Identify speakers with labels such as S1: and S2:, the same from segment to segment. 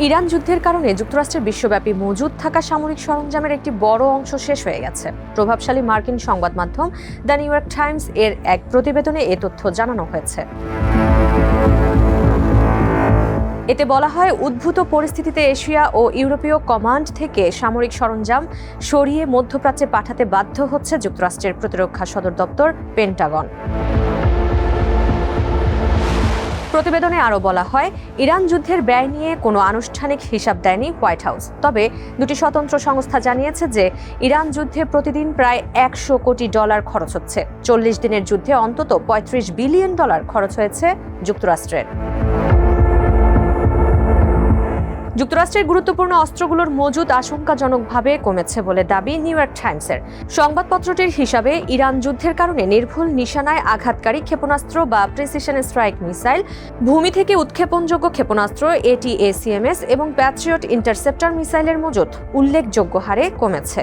S1: Iran যুদ্ধের কারণে যুক্তরাষ্ট্রের বিশ্বব্যাপী মজুদ থাকা সামরিক সরঞ্জামের একটি বড় অংশ শেষ হয়ে গেছে। প্রভাবশালী মার্কিন সংবাদ মাধ্যম দ্য নিউ ইয়র্ক টাইমস এর এক প্রতিবেদনে এ তথ্য জানানো হয়েছে। এতে বলা হয়, উদ্ভূত পরিস্থিতিতে এশিয়া ও ইউরোপীয় কমান্ড থেকে সামরিক সরঞ্জাম সরিয়ে মধ্যপ্রাচ্যে পাঠাতে বাধ্য হচ্ছে যুক্তরাষ্ট্রের প্রতিরক্ষা সদর দপ্তর পেন্টাগন। প্রতিবেদনে আরও বলা হয়, ইরান যুদ্ধের ব্যয় নিয়ে কোনো আনুষ্ঠানিক হিসাব দেয়নি হোয়াইট হাউস। তবে দুটি স্বতন্ত্র সংস্থা জানিয়েছে যে ইরান যুদ্ধে প্রতিদিন প্রায় $100 কোটি খরচ হচ্ছে। 40 দিনের যুদ্ধে অন্তত $35 বিলিয়ন খরচ হয়েছে যুক্তরাষ্ট্রের। যুক্তরাষ্ট্রের গুরুত্বপূর্ণ অস্ত্রগুলোর মজুদ আশঙ্কাজনকভাবে কমেছে বলে দাবি নিউ ইয়র্ক টাইমসের। সংবাদপত্রটির হিসাবে ইরান যুদ্ধের কারণে নির্ভুল নিশানায় আঘাতকারী ক্ষেপণাস্ত্র বা প্রিসিশন স্ট্রাইক মিসাইল, ভূমি থেকে উৎক্ষেপণযোগ্য ক্ষেপণাস্ত্র ATACMS এবং প্যাট্রিয়ট ইন্টারসেপ্টর মিসাইলের মজুদ উল্লেখযোগ্য হারে কমেছে।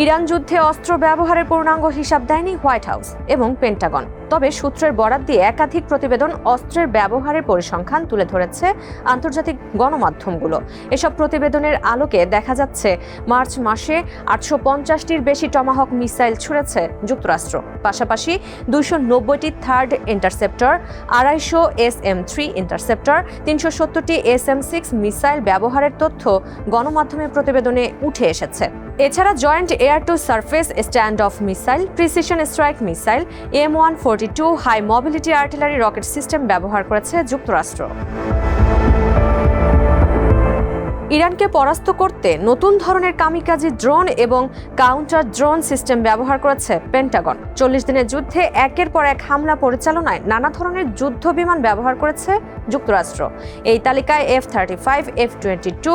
S1: ইরান যুদ্ধে অস্ত্র ব্যবহারের পূর্ণাঙ্গ হিসাব দেয়নি হোয়াইট হাউস এবং পেন্টাগন। তবে সূত্রের বরাত দিয়ে একাধিক প্রতিবেদন অস্ত্রের ব্যবহারের পরিসংখ্যান তুলে ধরেছে আন্তর্জাতিক গণমাধ্যমগুলো। এসব প্রতিবেদনের আলোকে দেখা যাচ্ছে, মার্চ মাসে 850টির বেশি টমাহক মিসাইল ছুড়েছে যুক্তরাষ্ট্র। পাশাপাশি 290টি থার্ড ইন্টারসেপ্টর, 250 SM-3 ইন্টারসেপ্টর, 370টি SM-6 মিসাইল ব্যবহারের তথ্য গণমাধ্যমের প্রতিবেদনে উঠে এসেছে। এছাড়া joint air to surface stand off missile, precision strike missile, M142 high mobility artillery rocket system ব্যবহার করেছে যুক্তরাষ্ট্র। ইরানকে পরাস্ত করতে নতুন ধরনের কামিকাজি ড্রোন এবং কাউন্টার ড্রোন সিস্টেম ব্যবহার করেছে পেন্টাগন। 40 দিনের যুদ্ধে একের পর এক হামলা পরিচালনায় নানা ধরনের যুদ্ধ বিমান ব্যবহার করেছে যুক্তরাষ্ট্র। এই তালিকায় F-35, F-22,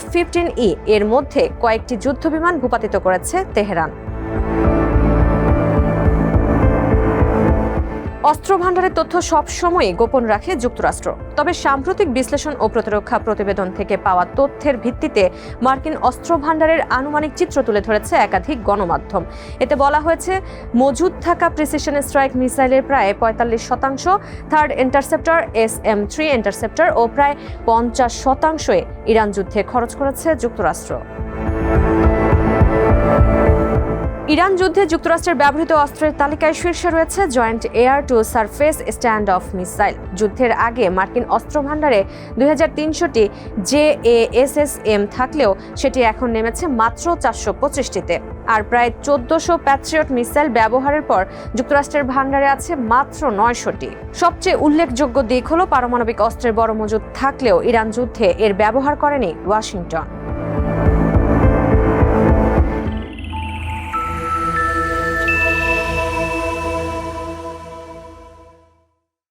S1: F-15E এর মধ্যে কয়েকটি যুদ্ধ বিমান ভূপাতিত করেছে তেহরান। অস্ত্র ভাণ্ডারের তথ্য সবসময়ই গোপন রাখে যুক্তরাষ্ট্র। তবে সাম্প্রতিক বিশ্লেষণ ও প্রতিরক্ষা প্রতিবেদন থেকে পাওয়া তথ্যের ভিত্তিতে মার্কিন অস্ত্র ভাণ্ডারের আনুমানিক চিত্র তুলে ধরেছে একাধিক গণমাধ্যম। এতে বলা হয়েছে, মজুদ থাকা প্রিসিশন স্ট্রাইক মিসাইলের প্রায় 45%, থার্ড ইন্টারসেপ্টর SM-3 ইন্টারসেপ্টর ও প্রায় 50% ইরান যুদ্ধে খরচ করেছে যুক্তরাষ্ট্র। ইরান যুদ্ধে যুক্তরাষ্ট্রের ব্যবহৃত অস্ত্রের তালিকায় শীর্ষে রয়েছে joint air to surface stand off missile. যুদ্ধের আগে মার্কিন অস্ত্র ভাণ্ডারে 2300টি JASSM থাকলেও সেটি এখন নেমেছে মাত্র 425টিতে। আর প্রায় 1400 প্যাট্রিয়ট মিসাইল ব্যবহারের পর যুক্তরাষ্ট্রের ভাণ্ডারে আছে মাত্র 900টি। সবচেয়ে উল্লেখযোগ্য দিক হলো, পারমাণবিক অস্ত্রের বড় মজুদ থাকলেও ইরান যুদ্ধে এর ব্যবহার করেনি ওয়াশিংটন।